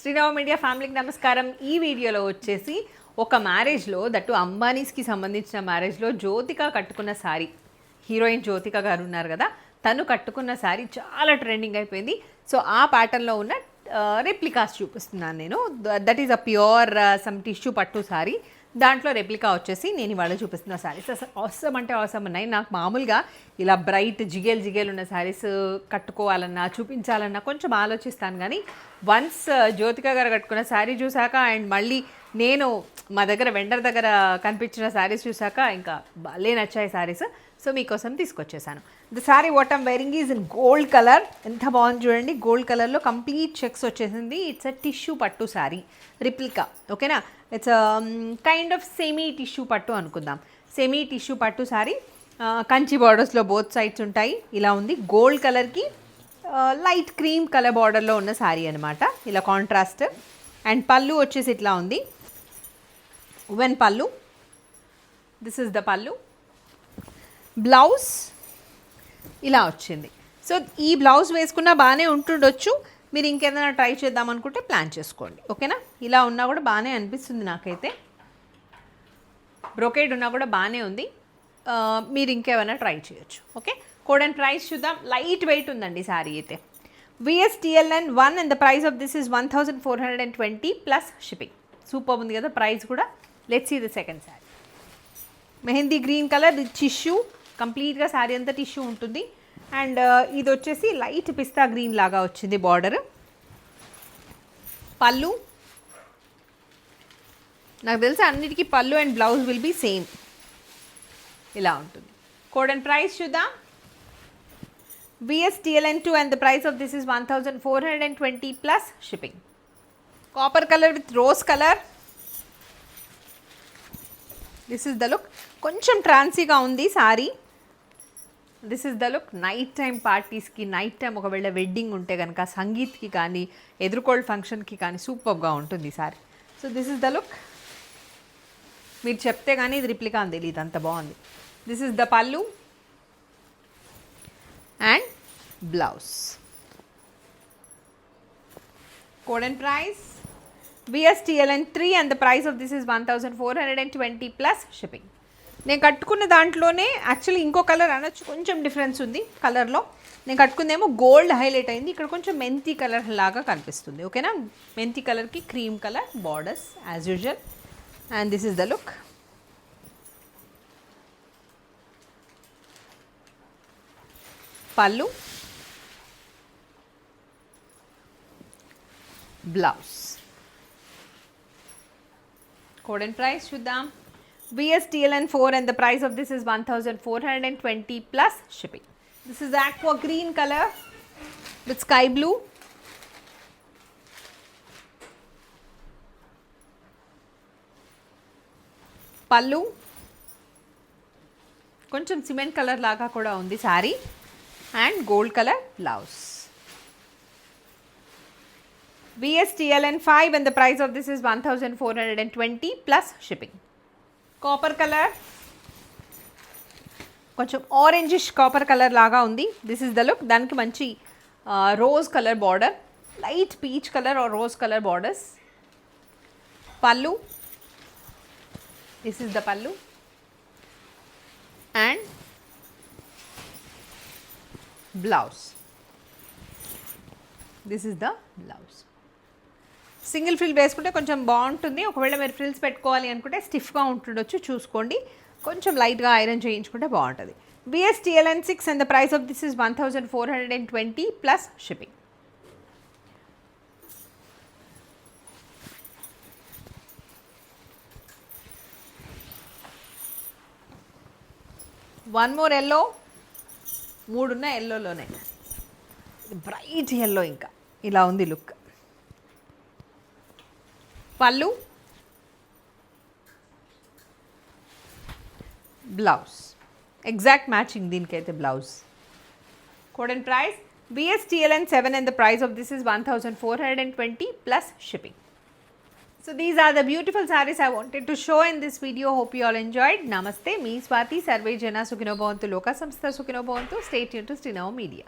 Srirama media ఫ్యామిలీకి నమస్కారం. ఈ వీడియోలో వచ్చేసి ఒక మ్యారేజ్లో, దట్టు అంబానీస్కి సంబంధించిన మ్యారేజ్లో జ్యోతిక కట్టుకున్న శారీ, హీరోయిన్ జ్యోతిక గారు ఉన్నారు కదా, తను కట్టుకున్న శారీ చాలా ట్రెండింగ్ అయిపోయింది. సో ఆ ప్యాటర్న్లో ఉన్న రెప్లికాస్ చూపిస్తున్నాను నేను. That is a pure some tissue pattu sari. దాంట్లో రెప్లికా వచ్చేసి నేను ఇవాళ చూపిస్తున్న శారీస్ అసలు అవసరం అంటే అవసరం ఉన్నాయి. నాకు మామూలుగా ఇలా బ్రైట్ జిగేల్ ఉన్న శారీస్ కట్టుకోవాలన్నా చూపించాలన్నా కొంచెం ఆలోచిస్తాను, కానీ వన్స్ జ్యోతిక గారు కట్టుకున్న శారీ చూశాక అండ్ మళ్ళీ నేను మా దగ్గర వెండర్ దగ్గర కనిపించిన శారీస్ చూశాక ఇంకా భలే నచ్చాయి శారీస్. సో మీకోసం తీసుకొచ్చేసాను. The sari what I'm wearing is in gold colour. ఎంత బాగుంది చూడండి, గోల్డ్ కలర్లో కంప్లీట్ చెక్స్ వచ్చేసింది. It's a tissue pattu sari replica, ఓకేనా. It's kind of semi tissue pattu అనుకుందాం. సెమీ టిష్యూ పట్టు శారీ, కంచి బార్డర్స్లో బోత్ సైడ్స్ ఉంటాయి. ఇలా ఉంది. గోల్డ్ కలర్కి లైట్ క్రీమ్ కలర్ బార్డర్లో ఉన్న శారీ అనమాట, ఇలా కాంట్రాస్ట్. అండ్ పళ్ళు వచ్చేసి ఇట్లా ఉంది, ఉవెన్ పళ్ళు. దిస్ ఇస్ ద పళ్ళు. బ్లౌజ్ ఇలా వచ్చింది. సో ఈ బ్లౌజ్ వేసుకున్నా బాగానే ఉంటుండొచ్చు. మీరు ఇంకేదైనా ట్రై చేద్దాం అనుకుంటే ప్లాన్ చేసుకోండి, ఓకేనా. ఇలా ఉన్నా కూడా బాగానే అనిపిస్తుంది నాకైతే. బ్రోకేడ్ ఉన్నా కూడా బాగానే ఉంది. మీరు ఇంకేమైనా ట్రై చేయొచ్చు, ఓకే. కోడ్ అండ్ ప్రైస్ చూద్దాం. లైట్ వెయిట్ ఉందండి శారీ అయితే. VSTLN 1 and the price of this is 1420 plus shipping. Super ఉంది కదా ప్రైస్ కూడా. Let's see the second sari. Mehndi green colour tissue, కంప్లీట్గా శారీ అంతా టిష్యూ ఉంటుంది. అండ్ ఇది వచ్చేసి లైట్ పిస్తా గ్రీన్ లాగా వచ్చింది బార్డర్. పళ్ళు నాకు తెలిసి అన్నిటికీ pallu and blouse will be same, ఇలా ఉంటుంది. కోడ్ అండ్ ప్రైస్ చూద్దాం. VSTLN 2 and the price of this is 1420 plus shipping. Copper color with rose color. This is the look. కొంచెం ట్రాన్సీగా ఉంది sorry. This is the look. Night time పార్టీస్కి, night time ఒకవేళ wedding ఉంటే కనుక సంగీత్కి కానీ ఎదుర్కోల్డ్ ఫంక్షన్కి కానీ సూపర్గా ఉంటుంది ఈ sorry. So this is the look. మీరు చెప్తే కానీ ఇది రిప్లికా అని తెలియదు, అంత బాగుంది. This is the pallu and blouse. Code and price VSTLN 3 and the price of this is 1420 plus shipping. నేను కట్టుకున్న దాంట్లోనే యాక్చువల్లీ ఇంకో కలర్ అనొచ్చు, కొంచెం డిఫరెన్స్ ఉంది కలర్లో. నేను కట్టుకుందేమో గోల్డ్ హైలైట్ అయింది, ఇక్కడ కొంచెం మెంతి కలర్ లాగా కనిపిస్తుంది, ఓకేనా. మెంతి కలర్కి cream colour borders as usual. And this is the look. పళ్ళు, బ్లౌజ్. కోడ్ అండ్ ప్రైస్ చూద్దాం. VSTLN 4 and the price of this is 1420 plus shipping. This is aqua green color with sky blue. పళ్ళు కొంచెం cement colour లాగా కూడా ఉంది sari. And gold colour blouse. VSTLN 5 and the price of this is 1420 plus shipping. Copper colour, కొంచెం orangish copper colour లాగా ఉంది. This is the look. దానికి మంచి rose colour border, light peach colour or rose colour borders. Pallu, this is the pallu and blouse. This is the blouse. Single frill వేసుకుంటే కొంచెం బాగుంటుంది. ఒకవేళ మీరు ఫ్రిల్స్ పెట్టుకోవాలి అనుకుంటే స్టిఫ్గా ఉంటుండొచ్చు, చూసుకోండి. కొంచెం లైట్గా ఐరన్ చేయించుకుంటే బాగుంటుంది. VSTLN 6 and the price of this is 1420 plus shipping. One more yellow. మూడున్న ఎల్లోలోనే బ్రైట్ ఎల్లో, ఇంకా ఇలా ఉంది లుక్. పళ్ళు, బ్లౌజ్. ఎగ్జాక్ట్ మ్యాచింగ్ దీనికైతే blouse. Code and price VSTLN 7 and the price of this is 1420 plus shipping. So these are the beautiful sarees I wanted to show in this video. Hope you all enjoyed. Namaste. Me Swati. Sarve Jana Sukhino Bhavantu. Loka Samstha Sukhino Bhavantu. Stay tuned to Srinao Media.